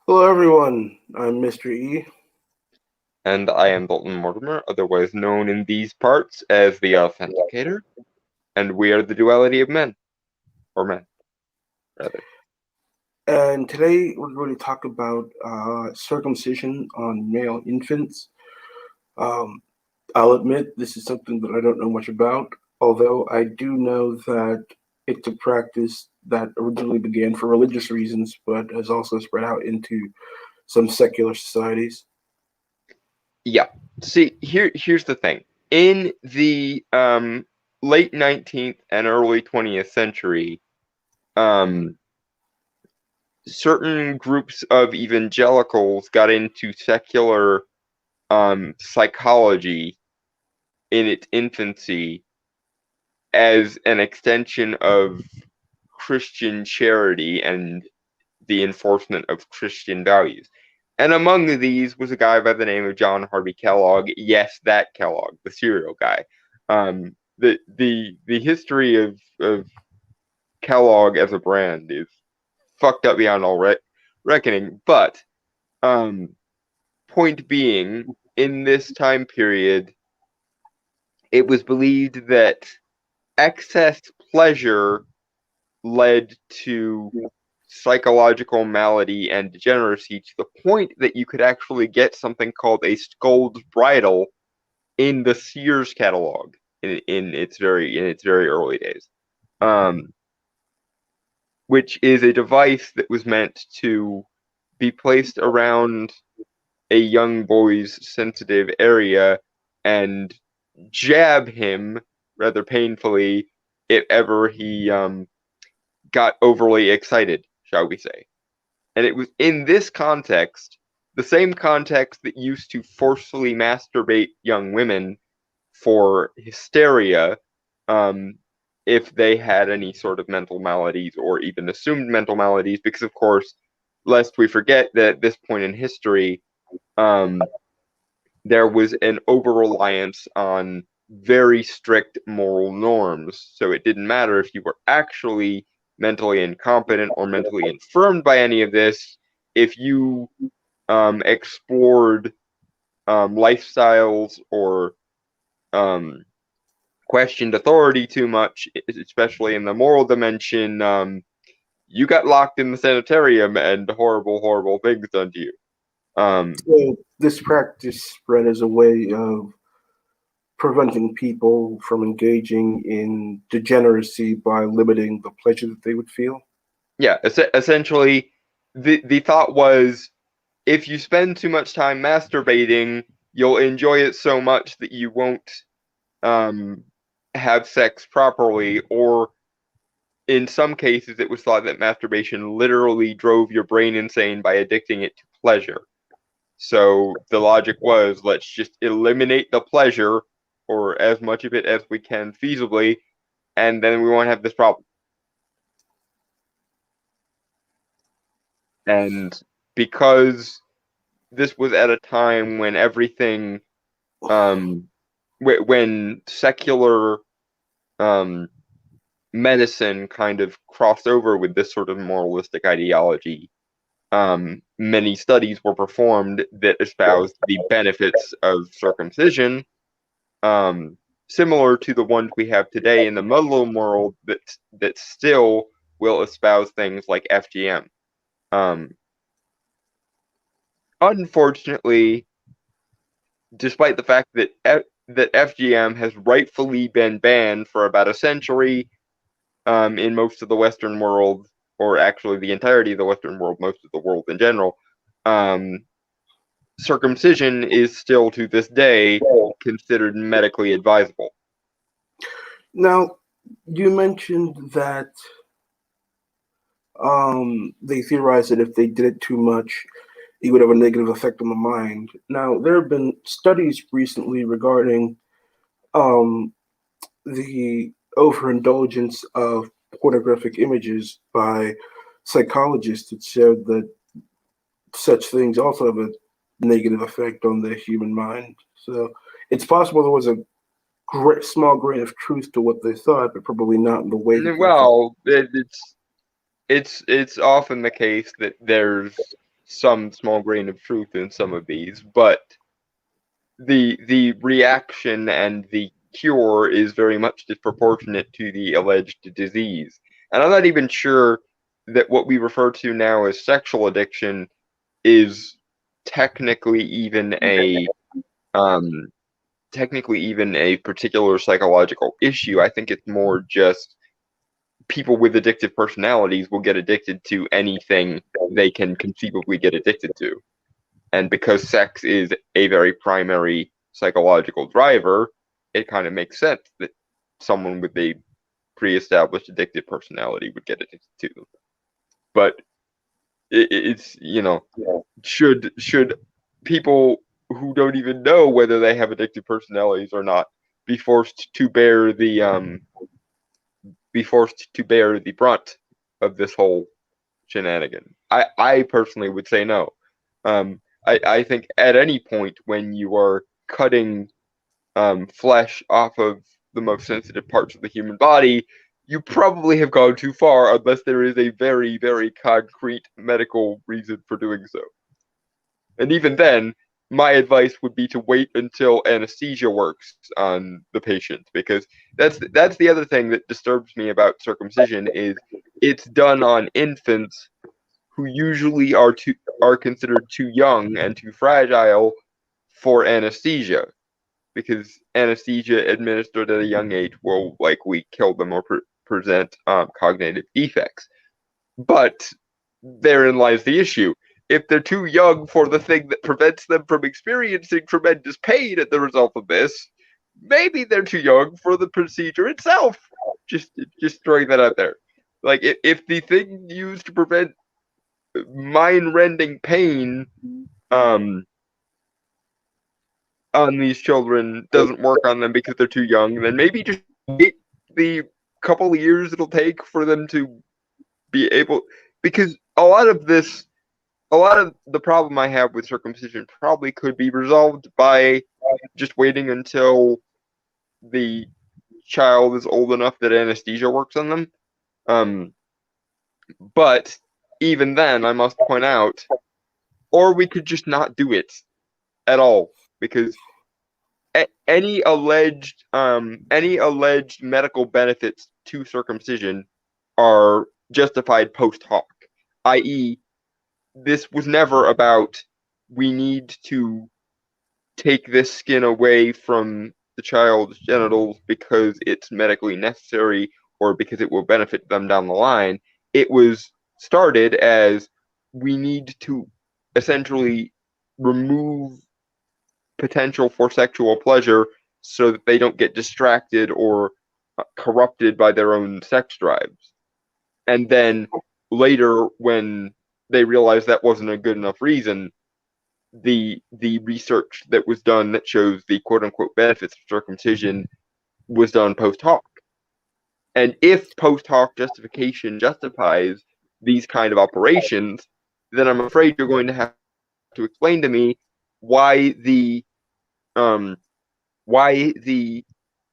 Hello, everyone. I'm Mr. E. And I am Dalton Mortimer, otherwise known in these parts as the Authenticator, and we are the Duality of Men, or men, rather. And today we're going to talk about circumcision on male infants. Um, I'll admit this is something that I don't know much about, although I do know that it's a practice that originally began for religious reasons, but has also spread out into some secular societies. Yeah. See, here's the thing. In the late 19th and early 20th century, um, certain groups of evangelicals got into secular psychology in its infancy as an extension of Christian charity and the enforcement of Christian values. And among these was a guy by the name of John Harvey Kellogg. Yes, that Kellogg, the cereal guy. The history of Kellogg as a brand is fucked up beyond all reckoning. But um, point being, in this time period, it was believed that excess pleasure led to psychological malady and degeneracy to the point that you could actually get something called a scold's bridle in the Sears catalog in its very early days, um, which is a device that was meant to be placed around a young boy's sensitive area and jab him rather painfully if ever he got overly excited, shall we say. And it was in this context, the same context that used to forcefully masturbate young women for hysteria, um, if they had any sort of mental maladies or even assumed mental maladies, because of course, lest we forget that at this point in history, um, there was an over reliance on very strict moral norms. So it didn't matter if you were actually mentally incompetent or mentally infirmed by any of this. If you explored lifestyles or um, questioned authority too much, especially in the moral dimension, you got locked in the sanitarium and horrible, horrible things done to you. Um, So, this practice spread as a way of preventing people from engaging in degeneracy by limiting the pleasure that they would feel. yeah, essentially, the thought was if you spend too much time masturbating, you'll enjoy it so much that you won't um, have sex properly. Or in some cases, it was thought that masturbation literally drove your brain insane by addicting it to pleasure. So the logic was, let's just eliminate the pleasure, or as much of it as we can feasibly, and then we won't have this problem. And because this was at a time when everything, um, when secular um, medicine kind of crossed over with this sort of moralistic ideology, many studies were performed that espoused the benefits of circumcision, um, similar to the ones we have today in the Muslim world that still will espouse things like FGM. Um, Unfortunately, despite the fact that that FGM has rightfully been banned for about a century, in most of the Western world, or actually the entirety of the Western world, most of the world in general, um, circumcision is still to this day considered medically advisable. Now, you mentioned that they theorized that if they did it too much, it would have a negative effect on the mind. Now, there have been studies recently regarding um, the overindulgence of pornographic images by psychologists that showed that such things also have a negative effect on the human mind. So it's possible there was a small grain of truth to what they thought, but probably not in the way that they thought. Well, it's often the case that there's some small grain of truth in some of these, but the reaction and the cure is very much disproportionate to the alleged disease. And I'm not even sure that what we refer to now as sexual addiction is technically even a um, particular psychological issue. I think it's more just people with addictive personalities will get addicted to anything they can conceivably get addicted to. And because sex is a very primary psychological driver, it kind of makes sense that someone with a pre-established addictive personality would get addicted to them. But it's, should people who don't even know whether they have addictive personalities or not be forced to bear the brunt of this whole shenanigan? I personally would say no. I think at any point when you are cutting flesh off of the most sensitive parts of the human body, you probably have gone too far unless there is a very, very concrete medical reason for doing so. And even then, my advice would be to wait until anesthesia works on the patient, because that's the other thing that disturbs me about circumcision is it's done on infants who usually are considered too young and too fragile for anesthesia, because anesthesia administered at a young age will likely kill them or present cognitive defects. But therein lies the issue. If they're too young for the thing that prevents them from experiencing tremendous pain as the result of this, maybe they're too young for the procedure itself. Just throwing that out there. Like, if the thing used to prevent mind-rending pain on these children doesn't work on them because they're too young, then maybe just wait the couple of years it'll take for them to be able, because a lot of the problem I have with circumcision probably could be resolved by just waiting until the child is old enough that anesthesia works on them. But even then, I must point out, or we could just not do it at all, because any alleged medical benefits to circumcision are justified post hoc, i.e., this was never about we need to take this skin away from the child's genitals because it's medically necessary or because it will benefit them down the line. It was started as we need to essentially remove potential for sexual pleasure so that they don't get distracted or corrupted by their own sex drives. And then later, when they realized that wasn't a good enough reason, the research that was done that shows the quote unquote benefits of circumcision was done post hoc. And if post hoc justification justifies these kind of operations, then I'm afraid you're going to have to explain to me why the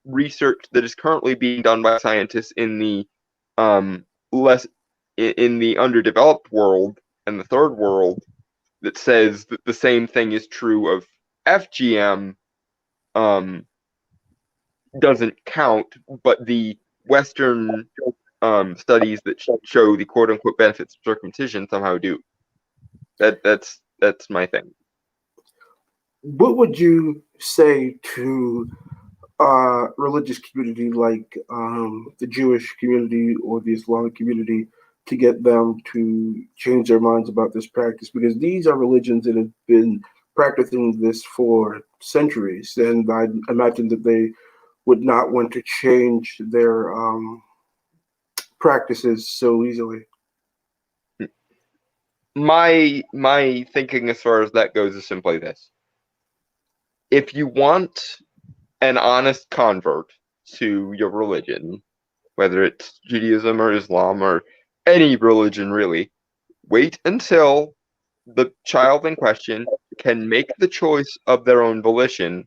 research that is currently being done by scientists in the less in the underdeveloped world and the third world that says that the same thing is true of FGM doesn't count, but the Western studies that show the quote unquote benefits of circumcision somehow do. That's my thing. What would you say to religious community like the Jewish community or the Islamic community to get them to change their minds about this practice? Because these are religions that have been practicing this for centuries, and I imagine that they would not want to change their practices so easily. My thinking as far as that goes is simply this: if you want an honest convert to your religion, whether it's Judaism or Islam or any religion really, wait until the child in question can make the choice of their own volition,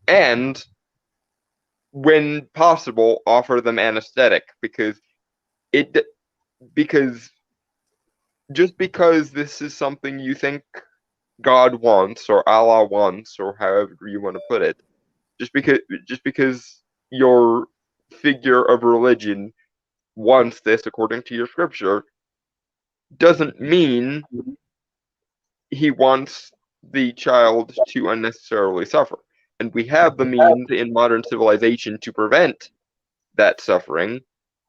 and when possible, offer them anesthetic, because just because this is something you think God wants or Allah wants or however you want to put it, just because your figure of religion wants this according to your scripture doesn't mean he wants the child to unnecessarily suffer. And we have the means in modern civilization to prevent that suffering.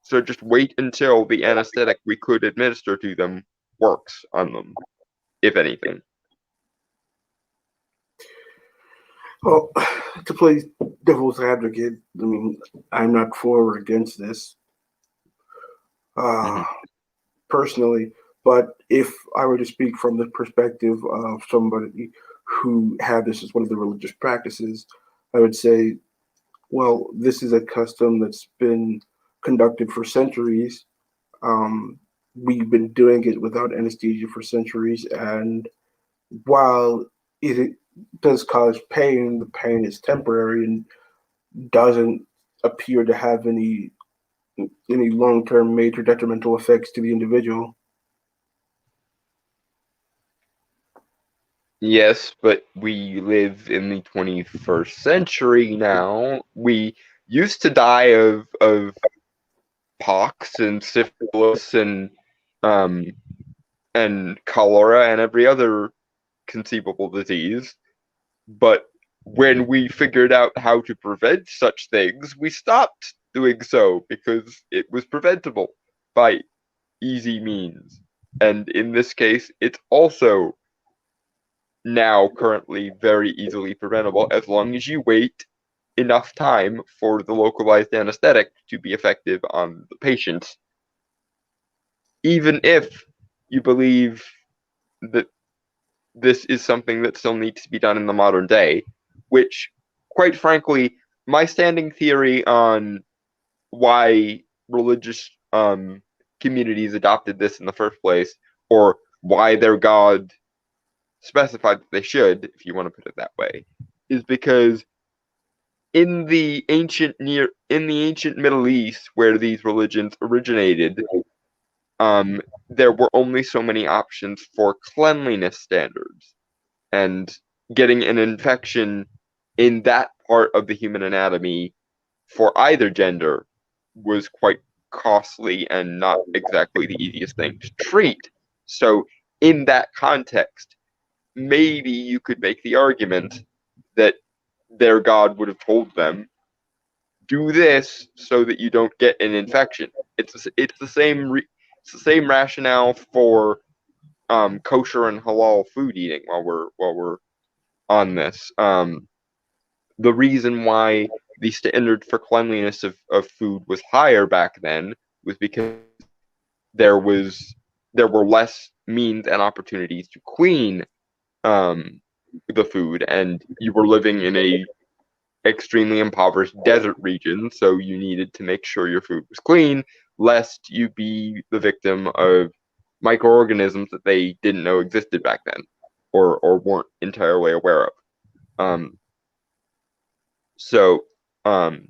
So just wait until the anesthetic we could administer to them works on them, if anything. Well, to play devil's advocate, I mean, I'm not for or against this Mm-hmm. personally, but if I were to speak from the perspective of somebody who had this as one of the religious practices, I would say, well, this is a custom that's been conducted for centuries. Um, we've been doing it without anesthesia for centuries, and while it does cause pain, the pain is temporary and doesn't appear to have any long-term major detrimental effects to the individual. Yes, but we live in the 21st century now. We used to die of pox and syphilis um and cholera and every other conceivable disease. But when we figured out how to prevent such things, we stopped doing so because it was preventable by easy means. And in this case, it's also now currently very easily preventable as long as you wait enough time for the localized anesthetic to be effective on the patient, even if you believe that this is something that still needs to be done in the modern day, which, quite frankly, my standing theory on why religious communities adopted this in the first place, or why their God specified that they should, if you want to put it that way, is because in the ancient Middle East, where these religions originated, um, there were only so many options for cleanliness standards, and getting an infection in that part of the human anatomy for either gender was quite costly and not exactly the easiest thing to treat. So, in that context, maybe you could make the argument that their God would have told them, do this so that you don't get an infection. It's the same it's the same rationale for kosher and halal food eating while we're on this. The reason why the standard for cleanliness of food was higher back then was because there was there were less means and opportunities to clean um, the food, and you were living in a extremely impoverished desert region, so you needed to make sure your food was clean, lest you be the victim of microorganisms that they didn't know existed back then, or weren't entirely aware of. Um, so, um,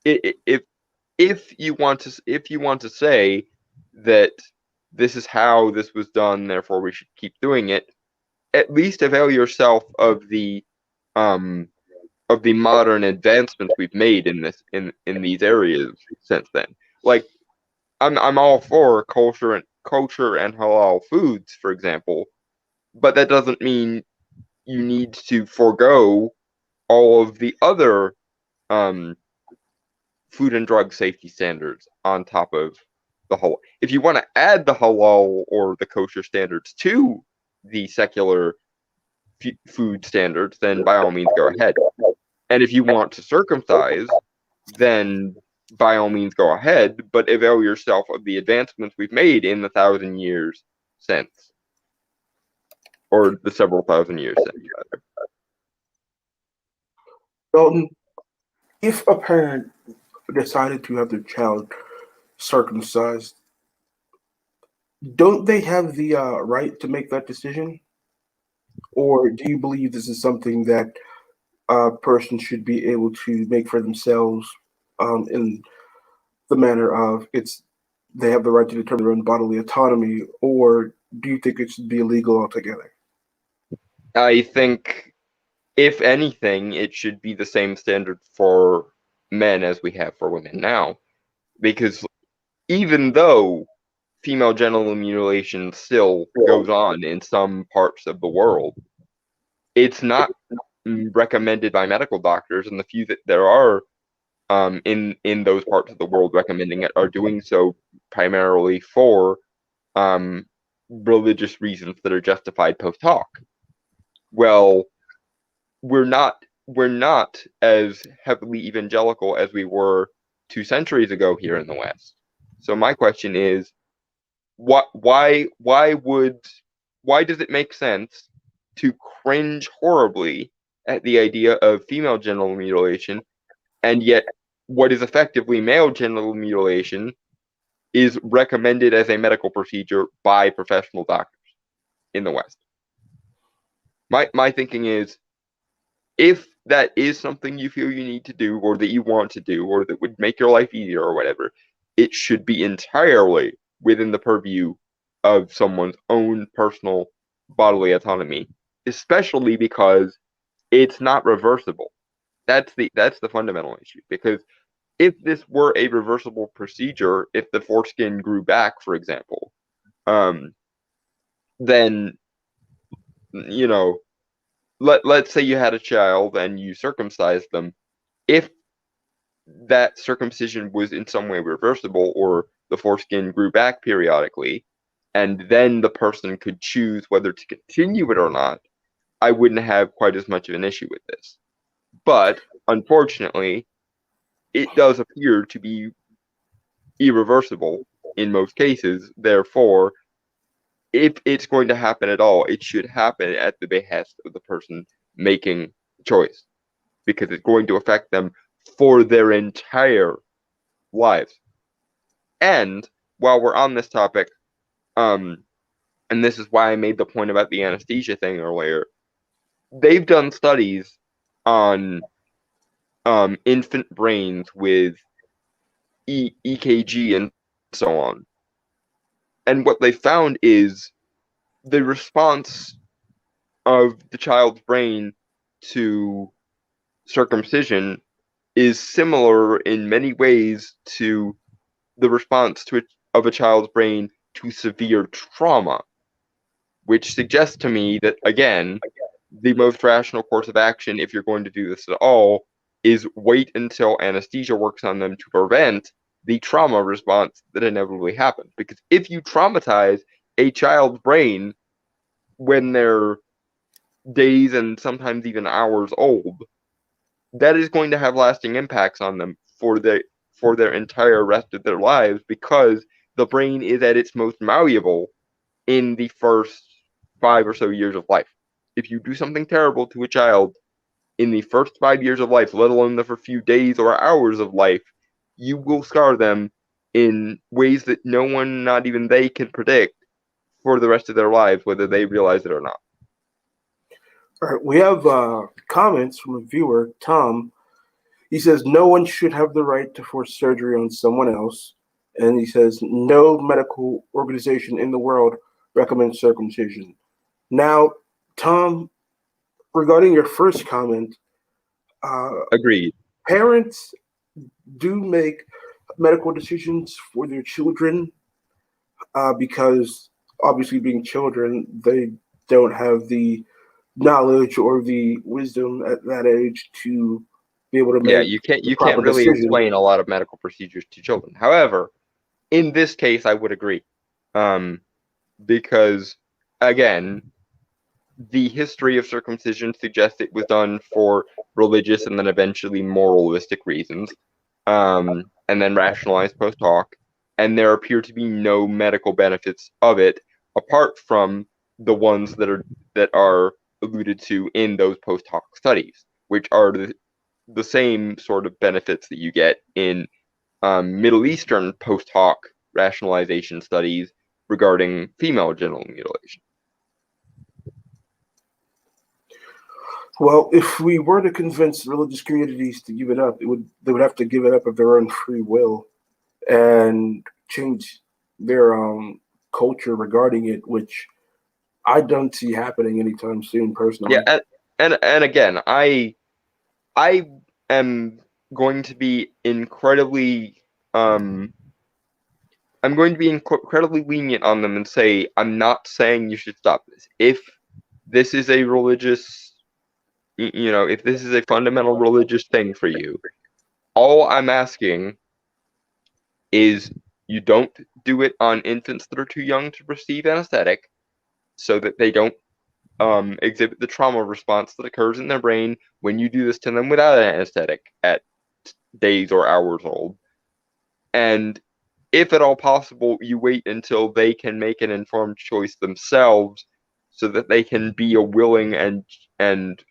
if if you want to say that this is how this was done, therefore we should keep doing it, at least avail yourself um of the modern advancements we've made in in these areas since then. Like I'm all for culture and halal foods, for example, but that doesn't mean you need to forego all of the other um, food and drug safety standards on top of the halal. If you want to add the halal or the kosher standards to the secular food standards, then by all means go ahead. And if you want to circumcise, then by all means go ahead, but avail yourself of the advancements we've made in the 1,000 years since, or the several thousand years since, rather. Dalton, if a parent decided to have their child circumcised, don't they have the right to make that decision? Or do you believe this is something that a person should be able to make for themselves in the manner of it's they have the right to determine their own bodily autonomy, or do you think it should be illegal altogether? I think, if anything, it should be the same standard for men as we have for women now. Because even though female genital mutilation still goes on in some parts of the world, it's not recommended by medical doctors, and the few that there are in those parts of the world recommending it are doing so primarily for religious reasons that are justified post hoc. Well, we're not as heavily evangelical as we were 2 centuries ago here in the West. So my question is, why does it make sense to cringe horribly at the idea of female genital mutilation, and yet what is effectively male genital mutilation is recommended as a medical procedure by professional doctors in the West? My thinking is, if that is something you feel you need to do, or that you want to do, or that would make your life easier or whatever, it should be entirely within the purview of someone's own personal bodily autonomy, especially because it's not reversible. That's the fundamental issue. Because if this were a reversible procedure, if the foreskin grew back, for example, then, you know, let's say you had a child and you circumcised them. If that circumcision was in some way reversible, or the foreskin grew back periodically, and then the person could choose whether to continue it or not, I wouldn't have quite as much of an issue with this. But unfortunately, it does appear to be irreversible in most cases. Therefore, if it's going to happen at all, it should happen at the behest of the person making the choice, because it's going to affect them for their entire lives. And while we're on this topic, and this is why I made the point about the anesthesia thing earlier, they've done studies on infant brains with EKG and so on. And what they found is the response of the child's brain to circumcision is similar in many ways to the response of a child's brain to severe trauma, which suggests to me that, again, the most rational course of action, if you're going to do this at all, is wait until anesthesia works on them to prevent the trauma response that inevitably happens. Because if you traumatize a child's brain when they're days and sometimes even hours old, that is going to have lasting impacts on them for their entire rest of their lives, because the brain is at its most malleable in the first 5 or so years of life. If you do something terrible to a child in the first 5 years of life, let alone the first few days or hours of life, you will scar them in ways that no one, not even they, can predict for the rest of their lives, whether they realize it or not. All right, we have comments from a viewer, Tom. He says no one should have the right to force surgery on someone else. And he says no medical organization in the world recommends circumcision. Now, Tom, regarding your first comment, Agreed. parents do make medical decisions for their children because, obviously, being children, they don't have the knowledge or the wisdom at that age to be able to make You can't proper really decision. explain a lot of medical procedures to children. However, in this case, I would agree, because, again, the history of circumcision suggests it was done for religious and then eventually moralistic reasons, and then rationalized post hoc, and there appear to be no medical benefits of it apart from the ones that are alluded to in those post hoc studies, which are the same sort of benefits that you get in Middle Eastern post hoc rationalization studies regarding female genital mutilation. Well, if we were to convince religious communities to give it up, they would have to give it up of their own free will and change their culture regarding it, which I don't see happening anytime soon, Yeah, personally. and again, I am going to be incredibly I'm going to be incredibly lenient on them and say I'm not saying you should stop this. If this is a religious, if this is a fundamental religious thing for you, all I'm asking is you don't do it on infants that are too young to receive anesthetic, so that they don't exhibit the trauma response that occurs in their brain when you do this to them without an anesthetic at days or hours old. And if at all possible, you wait until they can make an informed choice themselves, so that they can be a willing and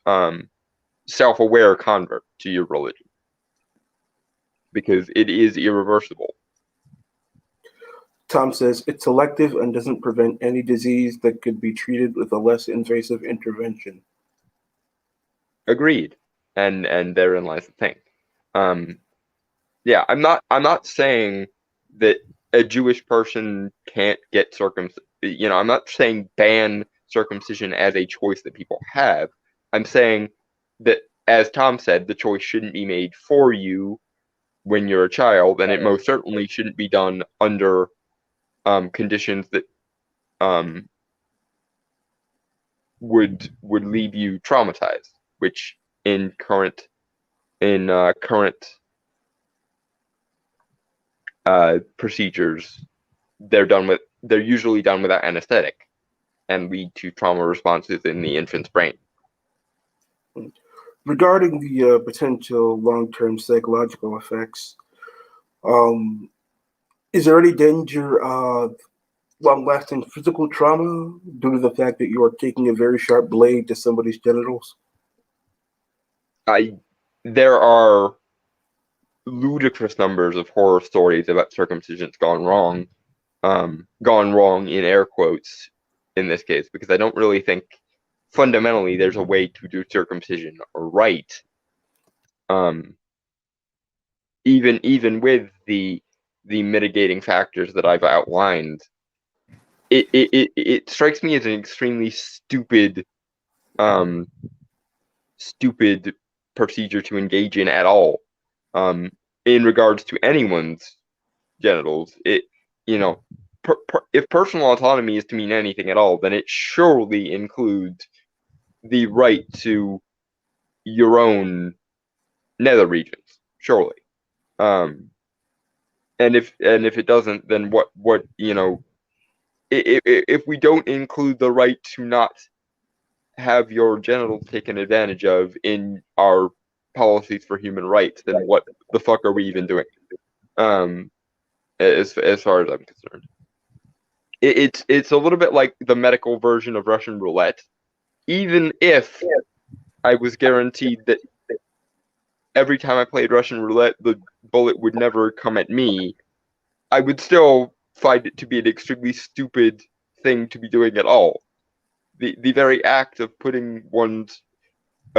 self-aware convert to your religion, because it is irreversible. Tom says it's selective and doesn't prevent any disease that could be treated with a less invasive intervention. Agreed. And therein lies the thing. Yeah, I'm not saying that a Jewish person can't get circumcised. I'm not saying ban circumcision as a choice that people have. I'm saying that, as Tom said, the choice shouldn't be made for you when you're a child, and it most certainly shouldn't be done under conditions that um, would leave you traumatized, which in current procedures, they're usually done without anesthetic and lead to trauma responses in the infant's brain. Regarding the potential long-term psychological effects, um, is there any danger of long-lasting physical trauma due to the fact that you are taking a very sharp blade to somebody's genitals? There are ludicrous numbers of horror stories about circumcisions gone wrong in air quotes in this case, because I don't really think fundamentally there's a way to do circumcision right. Um, even with the mitigating factors that I've outlined, it strikes me as an extremely um, stupid procedure to engage in at all. In regards to anyone's genitals, if personal autonomy is to mean anything at all, then it surely includes the right to your own nether regions, surely. Um, and if it doesn't, then what if we don't include the right to not have your genitals taken advantage of in our policies for human rights, then what the fuck are we even doing? Um, as far as I'm concerned, it's a little bit like the medical version of Russian roulette. Even if I was guaranteed that every time I played Russian roulette, the bullet would never come at me, I would still find it to be an extremely stupid thing to be doing at all. The very act of putting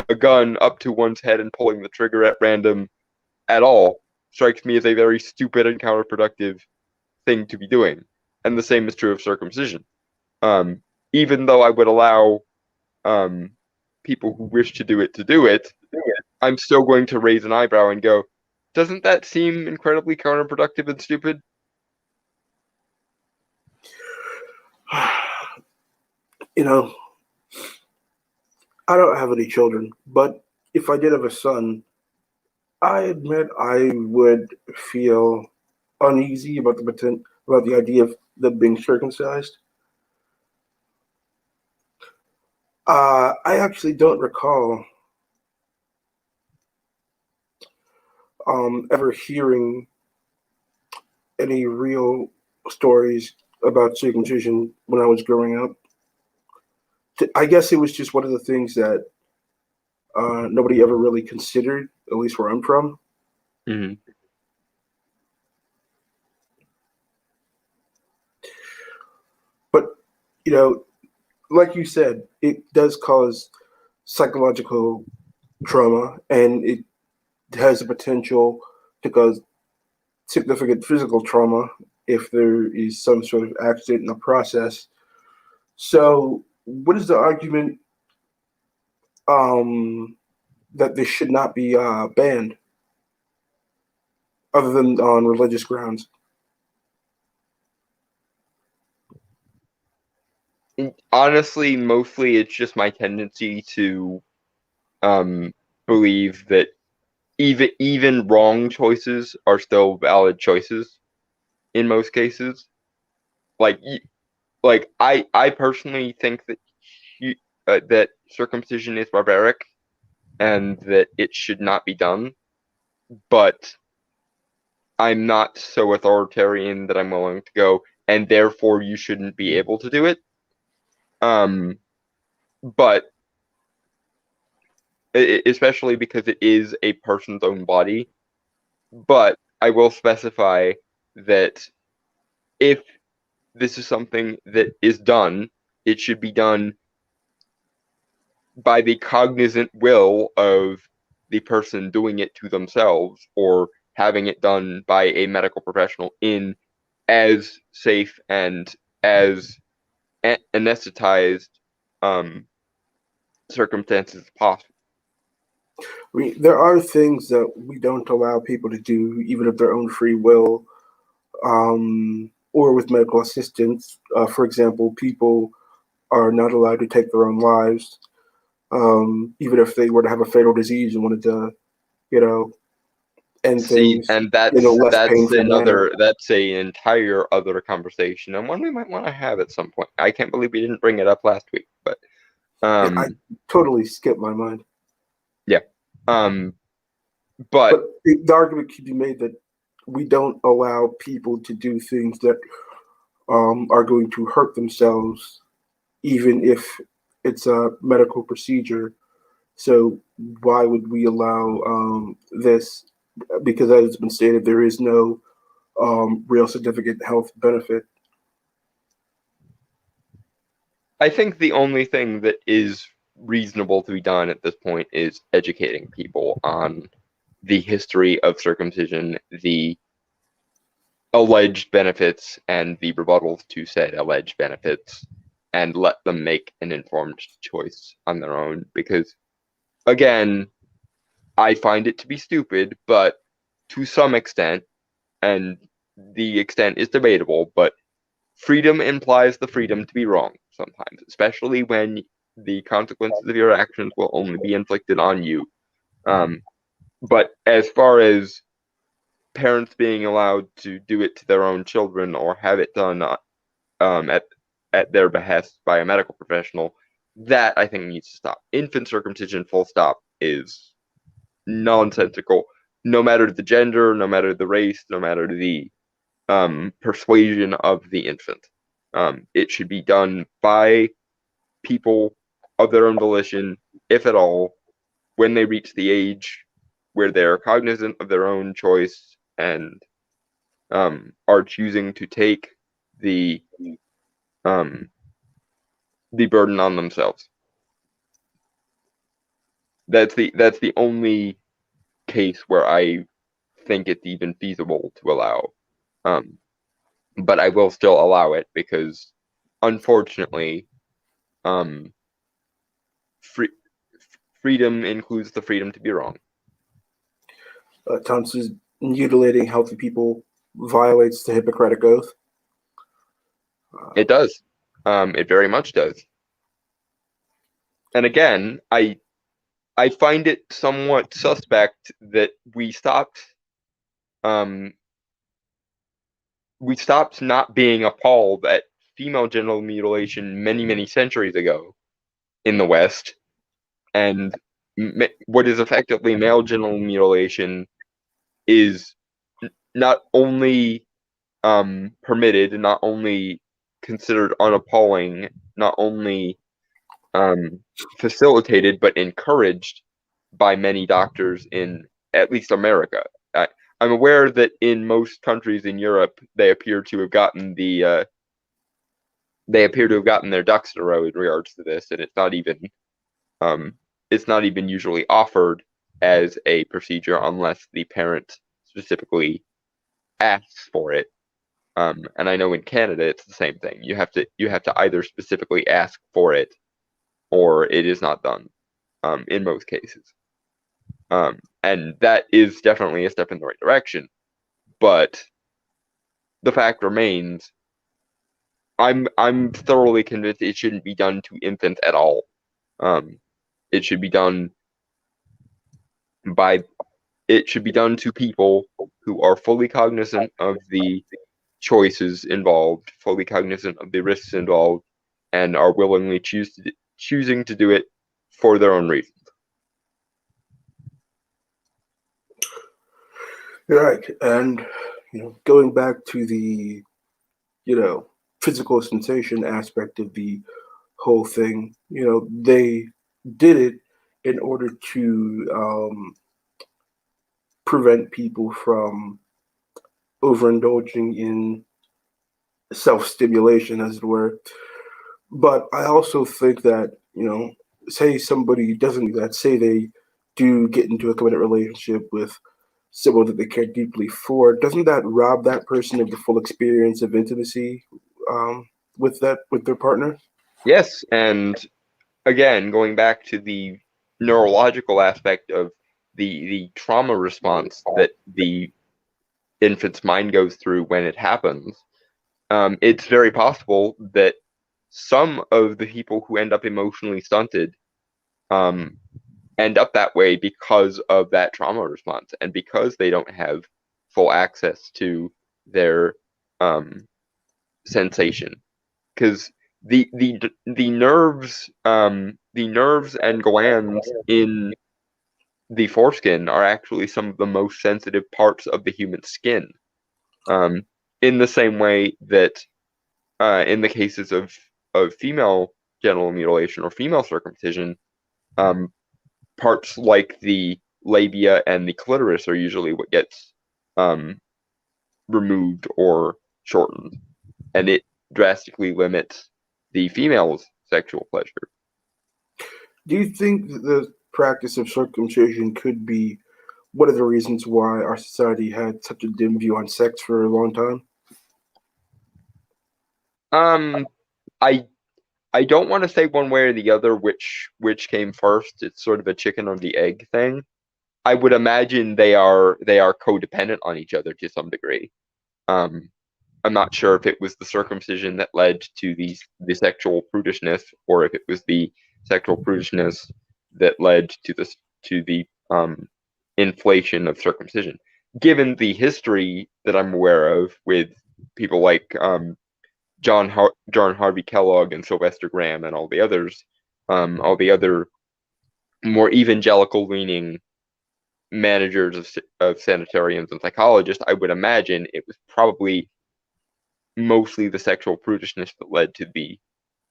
a gun up to one's head and pulling the trigger at random at all strikes me as a very stupid and counterproductive thing to be doing. And the same is true of circumcision. Um, Even though I would allow um, people who wish to do it, I'm still going to raise an eyebrow and go, doesn't that seem incredibly counterproductive and stupid? You know, I don't have any children, but if I did have a son, I admit I would feel uneasy about about the idea of them being circumcised. I actually don't recall ever hearing any real stories about circumcision when I was growing up. I guess it was just one of the things that nobody ever really considered, at least where I'm from. Mm-hmm. But, you know, like you said, it does cause psychological trauma and it has the potential to cause significant physical trauma if there is some sort of accident in the process. So, what is the argument that this should not be banned, other than on religious grounds? Honestly, mostly it's just my tendency to believe that even wrong choices are still valid choices in most cases. Like I personally think that that circumcision is barbaric and that it should not be done, but I'm not so authoritarian that I'm willing to go, and therefore you shouldn't be able to do it. Um, but especially because it is a person's own body. But I will specify that if this is something that is done, it should be done by the cognizant will of the person doing it to themselves or having it done by a medical professional in as safe and as anesthetized um, circumstances as possible. I mean, there are things that we don't allow people to do, even of their own free will, or with medical assistance. For example, people are not allowed to take their own lives, even if they were to have a fatal disease and wanted to, you know, end See, things and in a less that's painful manner. that's an entire other conversation and one we might want to have at some point. I can't believe we didn't bring it up last week, but Yeah, I um totally skipped my mind. yeah. Um but But the argument could be made that we don't allow people to do things that are going to hurt themselves, even if it's a medical procedure. So why would we allow this? Because as it's been stated, there is no real significant health benefit. I think the only thing that is reasonable to be done at this point is educating people on the history of circumcision, the alleged benefits and the rebuttals to said alleged benefits, and let them make an informed choice on their own. Because, again, I find it to be stupid, but to some extent, and the extent is debatable, but freedom implies the freedom to be wrong sometimes, especially when the consequences of your actions will only be inflicted on you. Um, but as far as parents being allowed to do it to their own children or have it done um, at at their behest by a medical professional, that I think needs to stop. Infant circumcision, full stop, is nonsensical. No matter the gender, no matter the race, no matter the persuasion of the infant, it should be done by people of their own volition, if at all, when they reach the age where they're cognizant of their own choice and are choosing to take the um, the burden on themselves. That's the only case where I think it's even feasible to allow. Um, but I will still allow it because, unfortunately, um, free, freedom includes the freedom to be wrong. Tom says mutilating healthy people violates the Hippocratic Oath. It does. It very much does. And again, I find it somewhat suspect that um, we stopped not being appalled at female genital mutilation many centuries ago in the West, and what is effectively male genital mutilation is not only permitted, not only considered unappalling, not only um, facilitated, but encouraged by many doctors in at least America. I, I'm aware that in most countries in Europe, they appear to have gotten their ducks in a row in regards to this, and um, it's not even usually offered as a procedure unless the parent specifically asks for it. And I know in Canada it's the same thing. You have to either specifically ask for it or it is not done, in most cases. And that is definitely a step in the right direction. But the fact remains, I'm thoroughly convinced it shouldn't be done to infants at all. It should be done by it should be done to people who are fully cognizant of the choices involved, fully cognizant of the risks involved, and are willingly choosing to do it for their own reasons. Right. And, going back to the, physical sensation aspect of the whole thing, they did it in order to prevent people from overindulging in self-stimulation, as it were. But I also think that, say somebody doesn't do that, say they do get into a committed relationship with someone that they care deeply for, doesn't that rob that person of the full experience of intimacy with their partner? Yes, and again, going back to the neurological aspect of the trauma response that the infant's mind goes through when it happens, it's very possible that some of the people who end up emotionally stunted um, end up that way because of that trauma response and because they don't have full access to their sensation. Because the nerves and glands in the foreskin are actually some of the most sensitive parts of the human skin. In the same way that in the cases of female genital mutilation or female circumcision, parts like the labia and the clitoris are usually what gets removed or shortened, and it drastically limits the female's sexual pleasure. Do you think that the practice of circumcision could be one of the reasons why our society had such a dim view on sex for a long time? Um, I I don't want to say one way or the other which came first. It's sort of a chicken or the egg thing. I would imagine they are codependent on each other to some degree. Um, I'm not sure if it was the circumcision that led to the sexual prudishness, or if it was the sexual prudishness that led to the inflation of circumcision. Given the history that I'm aware of with people like John Harvey Kellogg and Sylvester Graham and all the others, all the other more evangelical leaning managers of sanitariums and psychologists, I would imagine it was probably mostly the sexual prudishness that led to the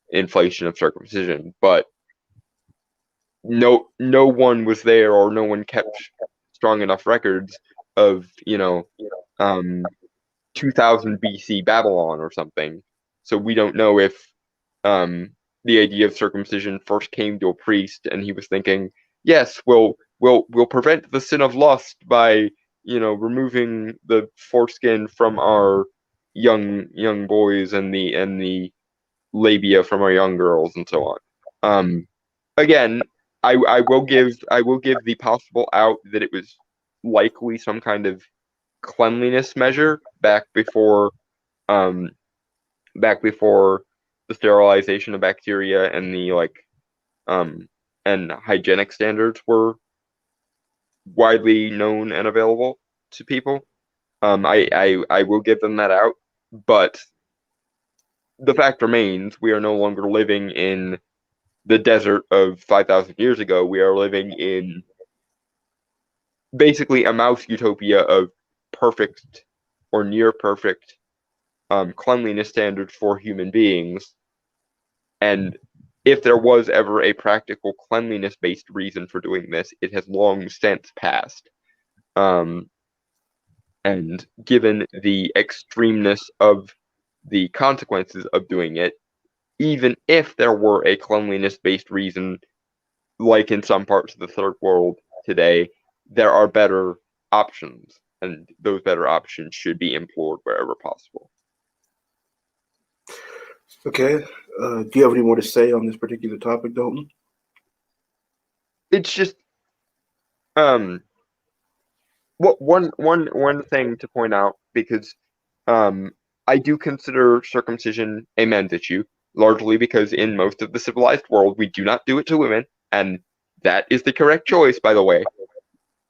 inflation of circumcision. But no one was there, or no one kept strong enough records of 2000 BC Babylon or something. So we don't know if the idea of circumcision first came to a priest and he was thinking, yes, we'll prevent the sin of lust by removing the foreskin from our young boys and the labia from our young girls and so on. Again, I will give the possible out that it was likely some kind of cleanliness measure um back before the sterilization of bacteria and the um and hygienic standards were widely known and available to people. I will give them that out, but the fact remains we are no longer living in the desert of 5,000 years ago. We are living in basically a mouse utopia of perfect or near perfect cleanliness standards for human beings. And if there was ever a practical cleanliness based reason for doing this, it has long since passed. Um, and given the extremeness of the consequences of doing it, even if there were a cleanliness based reason, like in some parts of the third world today, there are better options, and those better options should be implored wherever possible. Okay. Do you have any more to say on this particular topic, Dalton? It's just um one thing to point out, because um I do consider circumcision a men's issue, largely because in most of the civilized world we do not do it to women, and that is the correct choice, by the way.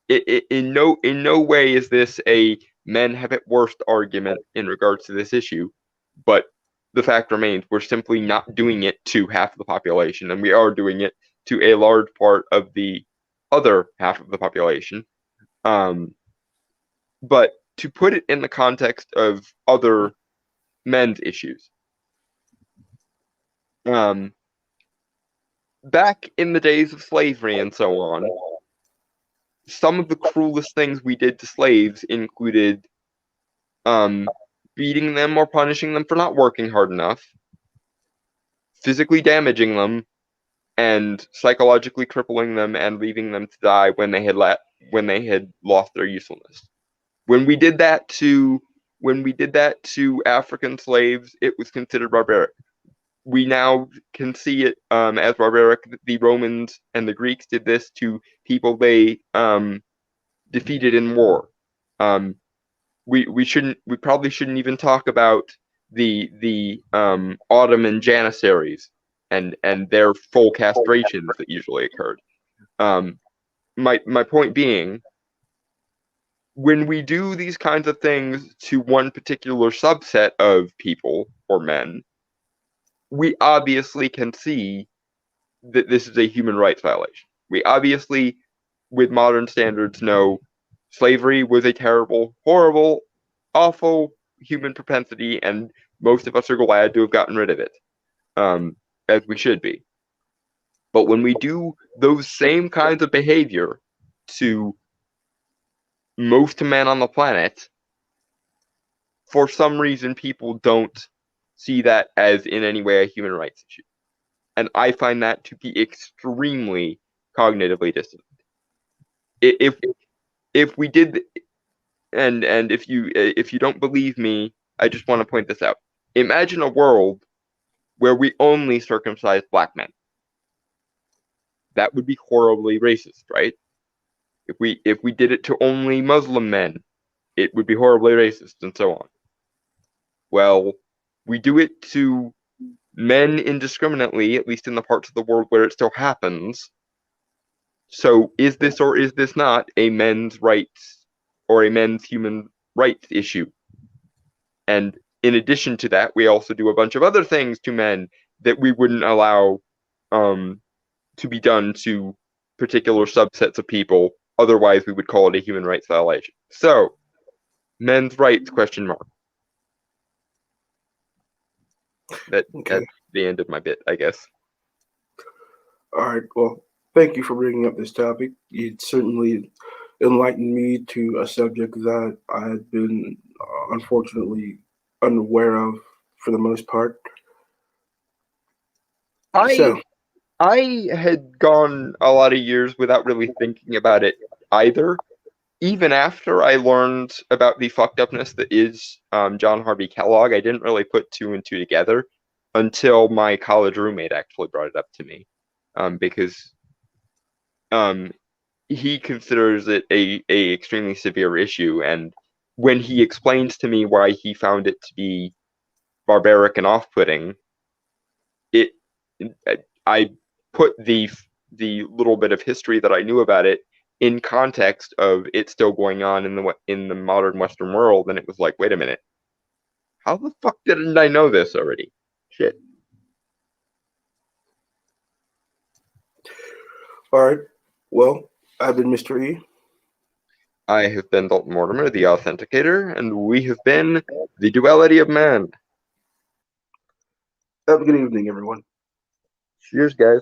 In no way is this a men have it worst argument in regards to this issue, but the fact remains we're simply not doing it to half of the population, and we are doing it to a large part of the other half of the population. Um, but to put it in the context of other men's issues, um, back in the days of slavery and so on, some of the cruelest things we did to slaves included um, beating them or punishing them for not working hard enough, physically damaging them, and psychologically crippling them and leaving them to die when they had lost their usefulness. When we did that to African slaves, it was considered barbaric. We now can see it as barbaric. The Romans and the Greeks did this to people they defeated in war. Um, we probably shouldn't even talk about the Ottoman janissaries and their full castrations that usually occurred. Um, my point being, when we do these kinds of things to one particular subset of people or men, we obviously can see that this is a human rights violation. We obviously, with modern standards, know slavery was a terrible, horrible, awful human propensity, and most of us are glad to have gotten rid of it, as we should be. But when we do those same kinds of behavior to most men on the planet, for some reason people don't see that as in any way a human rights issue. And I find that to be extremely cognitively dissonant. If if we did, and if you don't believe me, I just want to point this out. Imagine a world where we only circumcise black men. That would be horribly racist, right? If we did it to only Muslim men, it would be horribly racist, and so on. Well, we do it to men indiscriminately, at least in the parts of the world where it still happens. So is this or is this not a men's rights or a men's human rights issue? And in addition to that, we also do a bunch of other things to men that we wouldn't allow to be done to particular subsets of people. Otherwise, we would call it a human rights violation. So, men's rights, question mark. That's the end of my bit, I guess. All right. Well, thank you for bringing up this topic. It certainly enlightened me to a subject that I had been unfortunately unaware of for the most part. So, I had gone a lot of years without really thinking about it either. Even after I learned about the fucked upness that is John Harvey Kellogg, I didn't really put two and two together until my college roommate actually brought it up to me, because he considers it a extremely severe issue, and when he explains to me why he found it to be barbaric and off-putting, it I put the little bit of history that I knew about it in context of it still going on in the modern Western world, and it was like, wait a minute, how the fuck didn't I know this already? Shit. all right. Well, I've been Mr. E. I have been Dalton Mortimer, the Authenticator, and we have been the Duality of Man. Have a good evening, everyone. Cheers, guys.